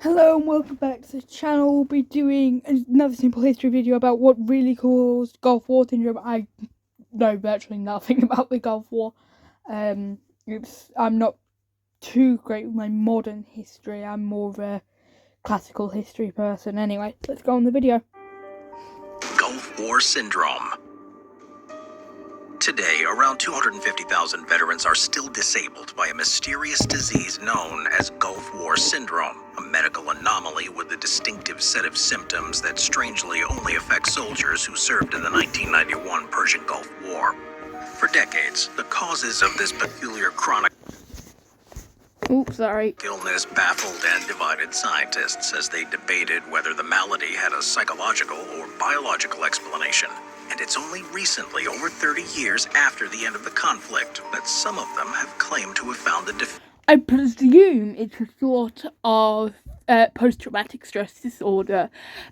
Hello and welcome back to the channel. We'll be doing another simple history video about what really caused Gulf War syndrome. I know virtually nothing about the Gulf War. I'm not too great with my modern history. I'm more of a classical history person. Anyway, let's go on the video. Gulf War Syndrome. Today, around 250,000 veterans are still disabled by a mysterious disease known as Gulf War Syndrome, a medical anomaly with a distinctive set of symptoms that strangely only affect soldiers who served in the 1991 Persian Gulf War. For decades, the causes of this peculiar chronic illness baffled and divided scientists as they debated whether the malady had a psychological or biological explanation. And it's only recently, over 30 years after the end of the conflict, that some of them have claimed to have found the I presume it's a sort of post-traumatic stress disorder,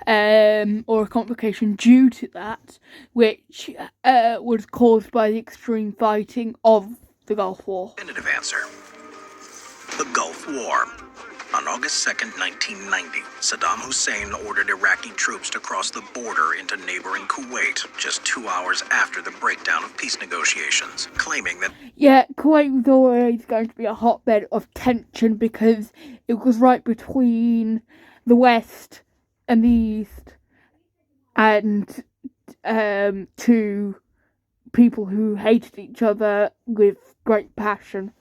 or a complication due to that, which was caused by the extreme fighting of the Gulf War. definitive answer. The Gulf War. On August 2nd, 1990, Saddam Hussein ordered Iraqi troops to cross the border into neighboring Kuwait just 2 hours after the breakdown of peace negotiations, claiming that Kuwait was always going to be a hotbed of tension because it was right between the West and the East, and two people who hated each other with great passion.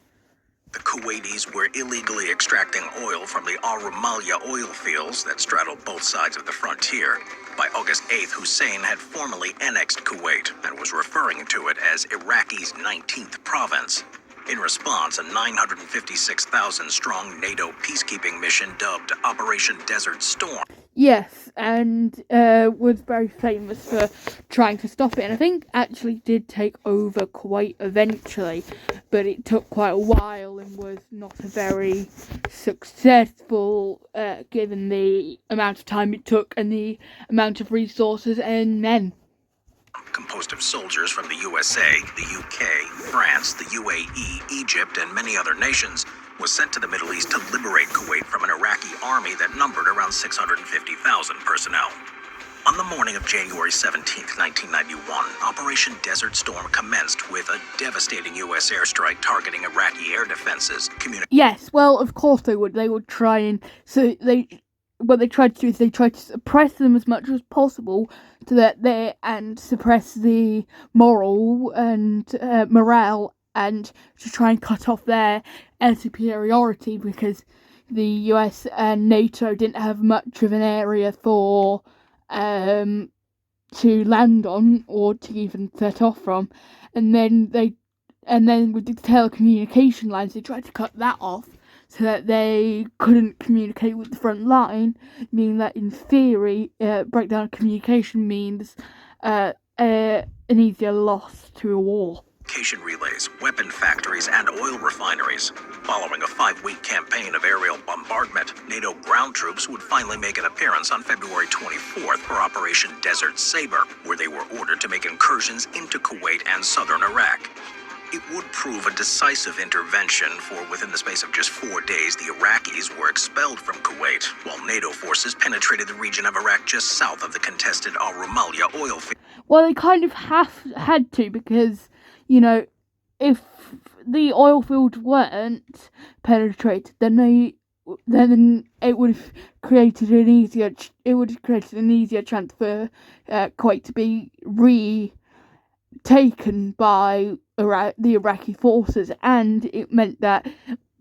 the Kuwaitis were illegally extracting oil from the Al Rumayya oil fields that straddled both sides of the frontier. By August 8th, Hussein had formally annexed Kuwait and was referring to it as Iraqi's 19th province. In response, a 956,000-strong NATO peacekeeping mission dubbed Operation Desert Storm. Yes, and was very famous for trying to stop it, and I think actually did take over Kuwait eventually, but it took quite a while and was not a very successful, given the amount of time it took and the amount of resources and men. Composed of soldiers from the USA, the UK, France, the UAE, Egypt, and many other nations, was sent to the Middle East to liberate Kuwait from an Iraqi army that numbered around 650,000 personnel. On the morning of January 17, 1991, Operation Desert Storm commenced with a devastating U.S. airstrike targeting Iraqi air defenses. Yes, well, of course they would. They would try and... what they tried to do is they tried to suppress them as much as possible so that and suppress the morale and and to try and cut off their air superiority, because the US and NATO didn't have much of an area for to land on or to even set off from, and then with the telecommunication lines they tried to cut that off so that they couldn't communicate with the front line, meaning that in theory, breakdown of communication means an easier loss to a war. Communication relays, weapon factories, and oil refineries. Following a 5-week campaign of aerial bombardment, NATO ground troops would finally make an appearance on February 24th for Operation Desert Saber, where they were ordered to make incursions into Kuwait and southern Iraq. It would prove a decisive intervention, for within the space of just 4 days, the Iraqis were expelled from Kuwait, while NATO forces penetrated the region of Iraq just south of the contested Al Rumayya oil field. Well, they kind of had to, because, you know, if the oil fields weren't penetrated, then it would have created an easier chance for Kuwait to be taken by the Iraqi forces, and it meant that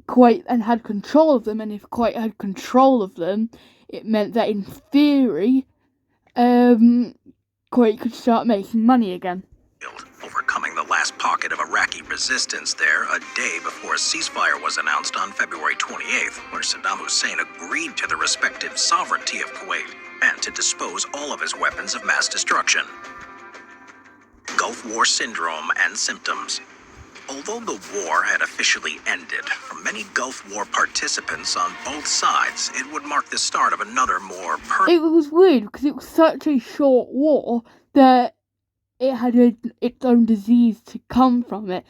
Kuwait then had control of them, and if Kuwait had control of them, it meant that in theory, Kuwait could start making money again. Overcoming the last pocket of Iraqi resistance there a day before a ceasefire was announced on February 28th, where Saddam Hussein agreed to the respective sovereignty of Kuwait and to dispose all of his weapons of mass destruction. Gulf War Syndrome and symptoms. Although the war had officially ended, for many Gulf War participants on both sides, it would mark the start of another more It was weird because it was such a short war that it had its own disease to come from it.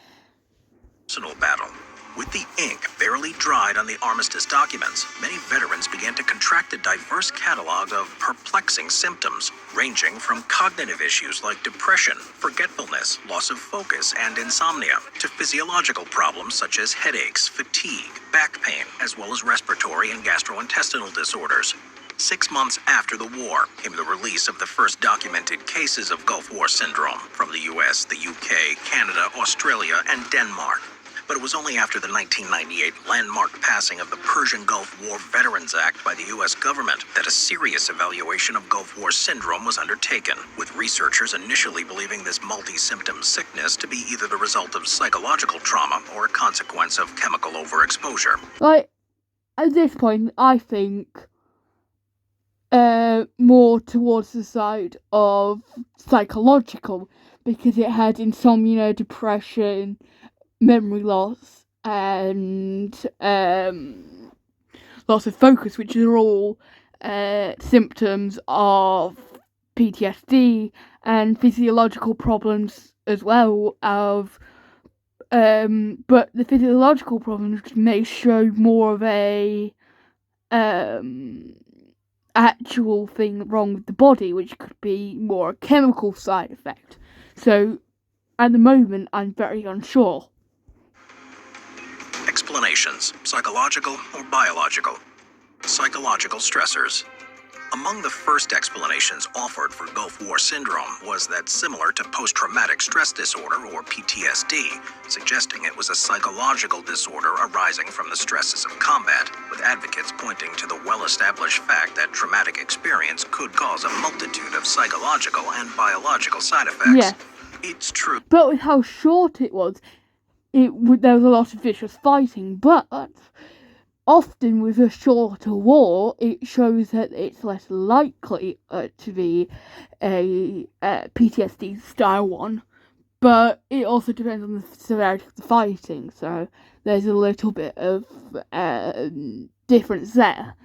Personal battle. With the ink barely dried on the armistice documents, many veterans began to contract a diverse catalog of perplexing symptoms, ranging from cognitive issues like depression, forgetfulness, loss of focus, and insomnia, to physiological problems such as headaches, fatigue, back pain, as well as respiratory and gastrointestinal disorders. 6 months after the war came the release of the first documented cases of Gulf War syndrome from the US, the UK, Canada, Australia, and Denmark. But it was only after the 1998 landmark passing of the Persian Gulf War Veterans Act by the U.S. government that a serious evaluation of Gulf War syndrome was undertaken, with researchers initially believing this multi-symptom sickness to be either the result of psychological trauma or a consequence of chemical overexposure. Like, at this point, I think more towards the side of psychological, because it had insomnia, depression, memory loss, and loss of focus, which are all symptoms of PTSD, and physiological problems as well of but the physiological problems may show more of a actual thing wrong with the body, which could be more a chemical side effect. So at the moment I'm very unsure. Explanations: psychological or biological? Psychological stressors. Among the first explanations offered for Gulf War syndrome was that similar to post-traumatic stress disorder, or PTSD, suggesting it was a psychological disorder arising from the stresses of combat, with advocates pointing to the well-established fact that traumatic experience could cause a multitude of psychological and biological side effects. Yeah. It's true. But with how short it was, there was a lot of vicious fighting, but often with a shorter war, it shows that it's less likely to be a PTSD style one, but it also depends on the severity of the fighting, so there's a little bit of difference there.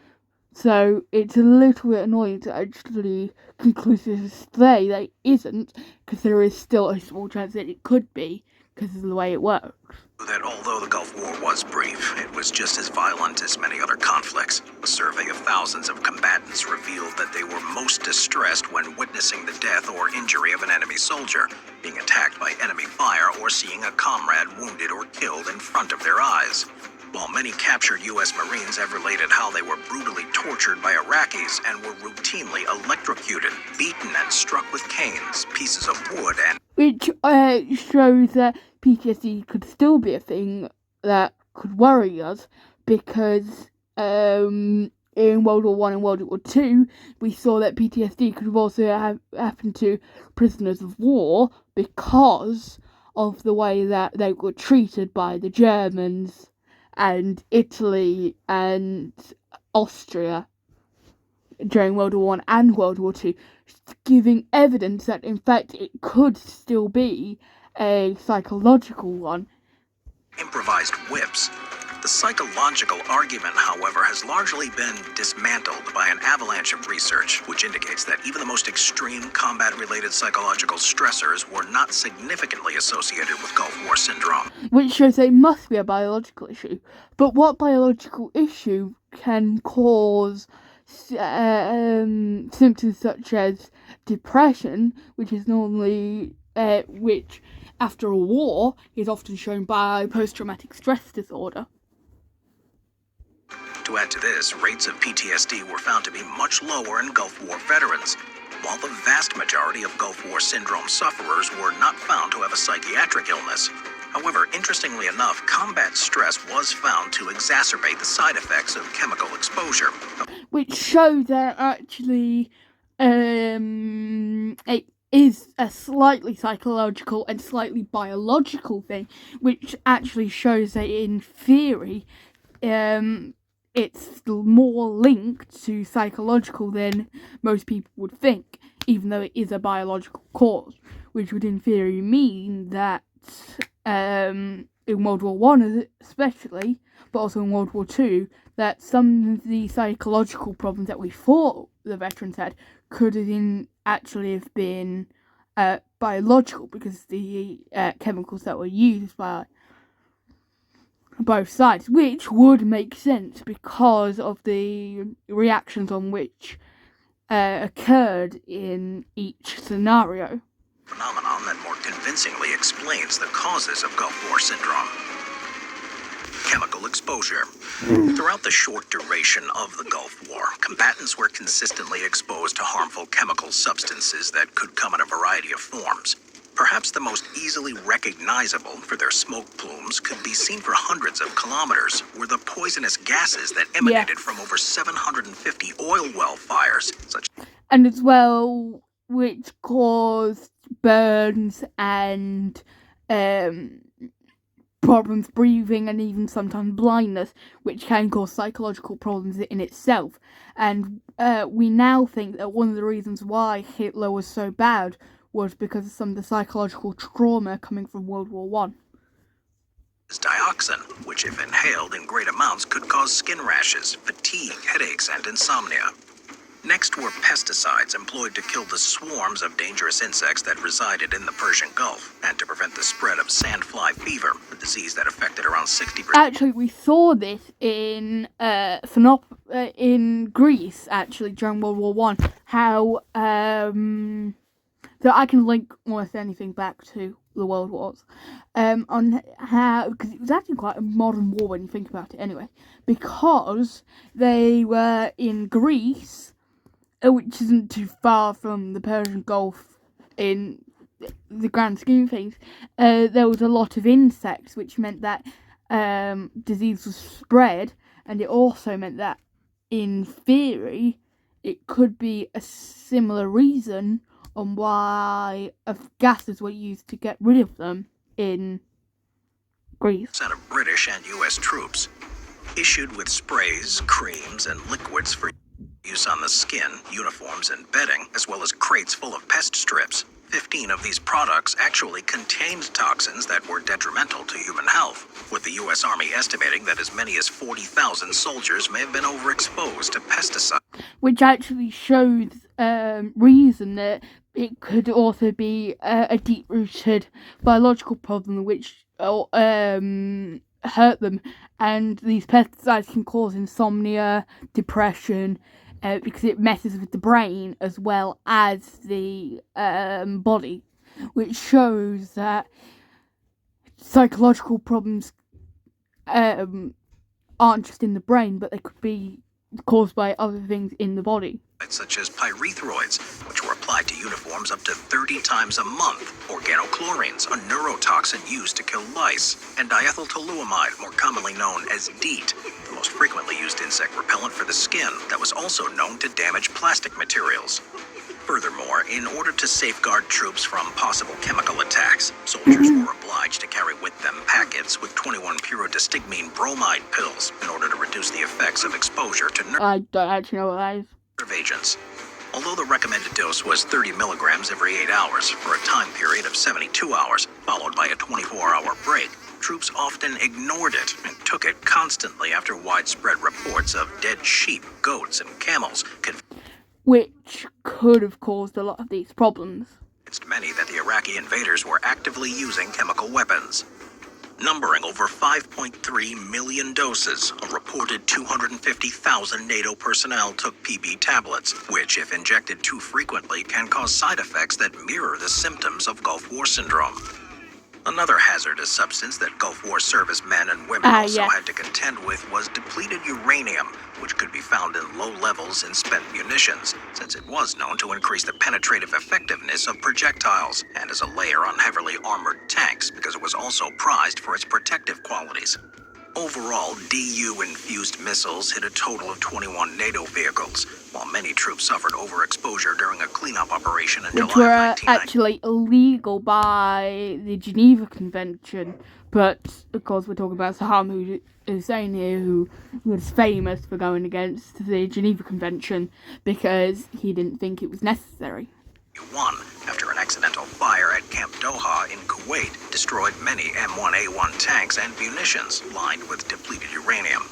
So it's a little bit annoying to actually conclusively say that it isn't, because there is still a small chance that it could be, because of the way it works. That although the Gulf War was brief, it was just as violent as many other conflicts. A survey of thousands of combatants revealed that they were most distressed when witnessing the death or injury of an enemy soldier, being attacked by enemy fire, or seeing a comrade wounded or killed in front of their eyes. While many captured U.S. Marines have related how they were brutally tortured by Iraqis and were routinely electrocuted, beaten, and struck with canes, pieces of wood, and which shows that PTSD could still be a thing that could worry us, because in World War I and World War II, we saw that PTSD could also happen to prisoners of war because of the way that they were treated by the Germans and Italy and Austria during World War I and World War II, giving evidence that in fact it could still be a psychological one. Improvised whips. The psychological argument, however, has largely been dismantled by an avalanche of research, which indicates that even the most extreme combat-related psychological stressors were not significantly associated with Gulf War syndrome. Which shows that it must be a biological issue. But what biological issue can cause symptoms such as depression, which is normally, which after a war is often shown by post-traumatic stress disorder? To add to this, rates of PTSD were found to be much lower in Gulf War veterans, while the vast majority of Gulf War syndrome sufferers were not found to have a psychiatric illness. However, interestingly enough, combat stress was found to exacerbate the side effects of chemical exposure. Which shows that actually it is a slightly psychological and slightly biological thing, which actually shows that in theory it's more linked to psychological than most people would think, even though it is a biological cause, which would in theory mean that in World War I especially, but also in World War II, that some of the psychological problems that we thought the veterans had could actually have been biological, because the chemicals that were used by both sides, which would make sense because of the reactions on which occurred in each scenario. Phenomenon that more convincingly explains the causes of Gulf War syndrome. Chemical exposure. Throughout the short duration of the Gulf War, combatants were consistently exposed to harmful chemical substances that could come in a variety of forms. Perhaps the most easily recognizable for their smoke plumes could be seen for hundreds of kilometers were the poisonous gases that emanated from over 750 oil well fires, and as well, which caused burns and problems breathing and even sometimes blindness, which can cause psychological problems in itself. And we now think that one of the reasons why Hitler was so bad was because of some of the psychological trauma coming from World War One. Dioxin, which if inhaled in great amounts could cause skin rashes, fatigue, headaches, and insomnia. Next were pesticides employed to kill the swarms of dangerous insects that resided in the Persian Gulf, and to prevent the spread of sandfly fever, a disease that affected around 60%. Actually, we saw this in in Greece, actually, during World War One. How so I can link almost anything back to the World Wars, on how, because it was actually quite a modern war when you think about it anyway, because they were in Greece, which isn't too far from the Persian Gulf in the grand scheme of things. There was a lot of insects, which meant that disease was spread, and it also meant that, in theory, it could be a similar reason on why gases were used to get rid of them in Greece. Of British and U.S. troops, issued with sprays, creams, and liquids for use on the skin, uniforms, and bedding, as well as crates full of pest strips. 15 of these products actually contained toxins that were detrimental to human health, with the U.S. Army estimating that as many as 40,000 soldiers may have been overexposed to pesticides. Which actually shows reason that it could also be a deep-rooted biological problem which hurt them, and these pesticides can cause insomnia, depression, because it messes with the brain as well as the body, which shows that psychological problems aren't just in the brain, but they could be caused by other things in the body. Such as pyrethroids, which were applied to uniforms up to 30 times a month, organochlorines, a neurotoxin used to kill lice, and diethyltoluamide, more commonly known as DEET, the most frequently used insect repellent for the skin that was also known to damage plastic materials. Furthermore, in order to safeguard troops from possible chemical attacks, soldiers were obliged to carry with them packets with 21 pyridostigmine bromide pills in order to reduce the effects of exposure to I don't actually know what that is. Nerve agents. Although the recommended dose was 30 milligrams every 8 hours for a time period of 72 hours, followed by a 24-hour break, troops often ignored it and took it constantly after widespread reports of dead sheep, goats, and camels which could have caused a lot of these problems. Convinced many that the Iraqi invaders were actively using chemical weapons. Numbering over 5.3 million doses, a reported 250,000 NATO personnel took PB tablets, which, if injected too frequently, can cause side effects that mirror the symptoms of Gulf War syndrome. Another hazardous substance that Gulf War servicemen and women also had to contend with was depleted uranium, which could be found in low levels in spent munitions, since it was known to increase the penetrative effectiveness of projectiles, and as a layer on heavily armored tanks because it was also prized for its protective qualities. Overall, DU-infused missiles hit a total of 21 NATO vehicles, while many troops suffered overexposure during a cleanup operation in July which were of 1990. actually illegal by the Geneva Convention, but of course we're talking about Saddam Hussein here, who was famous for going against the Geneva Convention because he didn't think it was necessary. One, after an accidental fire at Camp Doha in Kuwait, destroyed many M1A1 tanks and munitions lined with depleted uranium.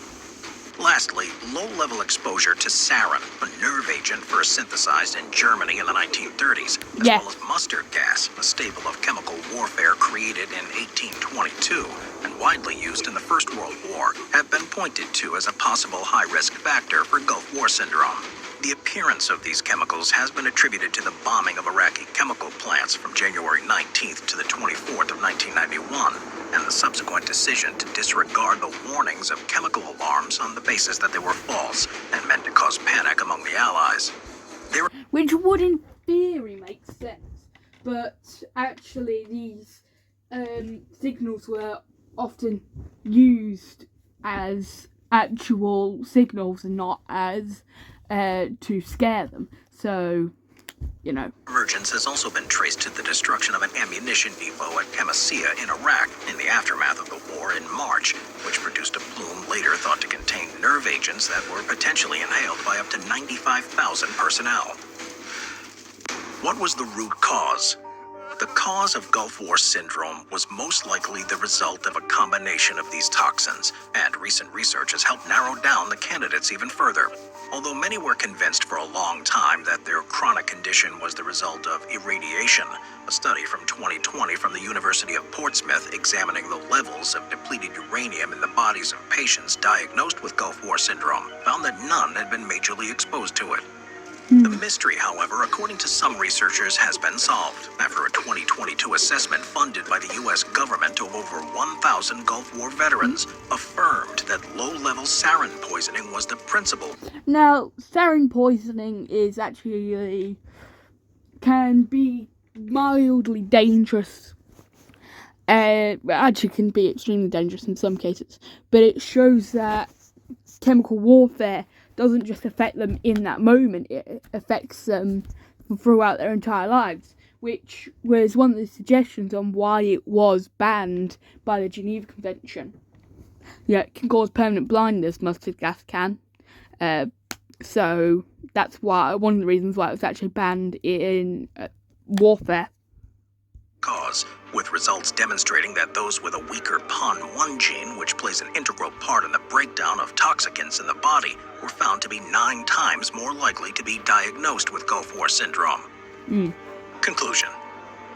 Lastly, low-level exposure to sarin, a nerve agent first synthesized in Germany in the 1930s, as Yes. well as mustard gas, a staple of chemical warfare created in 1822 and widely used in the First World War, have been pointed to as a possible high-risk factor for Gulf War syndrome. The appearance of these chemicals has been attributed to the bombing of Iraqi chemical plants from January 19th to the 24th of 1991, and the subsequent decision to disregard the warnings of chemical alarms on the basis that they were false and meant to cause panic among the Allies. Which would in theory make sense, but actually these signals were often used as actual signals and not as to scare them. So, you know. Emergence has also been traced to the destruction of an ammunition depot at Qamishia in Iraq in the aftermath of the war in March, which produced a plume later thought to contain nerve agents that were potentially inhaled by up to 95,000 personnel. What was the root cause? The cause of Gulf War syndrome was most likely the result of a combination of these toxins, and recent research has helped narrow down the candidates even further. Although many were convinced for a long time that their chronic condition was the result of irradiation, a study from 2020 from the University of Portsmouth examining the levels of depleted uranium in the bodies of patients diagnosed with Gulf War syndrome found that none had been majorly exposed to it. The mystery, however, according to some researchers, has been solved after a 2022 assessment funded by the U.S. government of over 1,000 Gulf War veterans affirmed that low-level sarin poisoning was the principal. Now, sarin poisoning is actually can be mildly dangerous. Actually can be extremely dangerous in some cases, but it shows that chemical warfare doesn't just affect them in that moment, it affects them throughout their entire lives, which was one of the suggestions on why it was banned by the Geneva Convention. Yeah, it can cause permanent blindness, mustard gas can. So that's why one of the reasons why it was actually banned in warfare. Cause, with results demonstrating that those with a weaker PON1 gene, which plays an integral part in the breakdown of toxicants in the body, were found to be 9 times more likely to be diagnosed with Gulf War syndrome. Conclusion.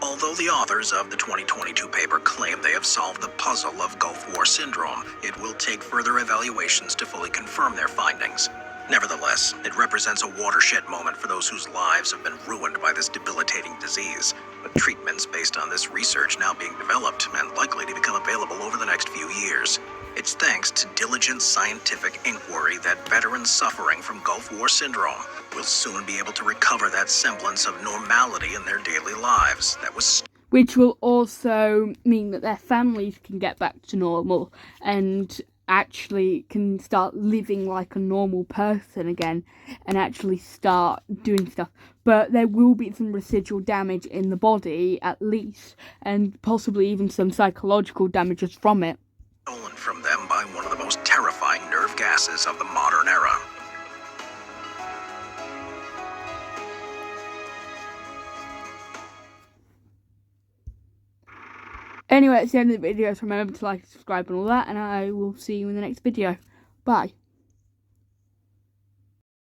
Although the authors of the 2022 paper claim they have solved the puzzle of Gulf War syndrome, it will take further evaluations to fully confirm their findings. Nevertheless, it represents a watershed moment for those whose lives have been ruined by this debilitating disease, with treatments based on this research now being developed and likely to become available over the next few years. It's thanks to diligent scientific inquiry that veterans suffering from Gulf War syndrome will soon be able to recover that semblance of normality in their daily lives that was Which will also mean that their families can get back to normal and actually can start living like a normal person again and actually start doing stuff. But there will be some residual damage in the body at least, and possibly even some psychological damages from it. stolen from them by one of the most terrifying nerve gases of the modern era. Anyway, it's the end of the video, so remember to like, subscribe and all that, and I will see you in the next video. Bye.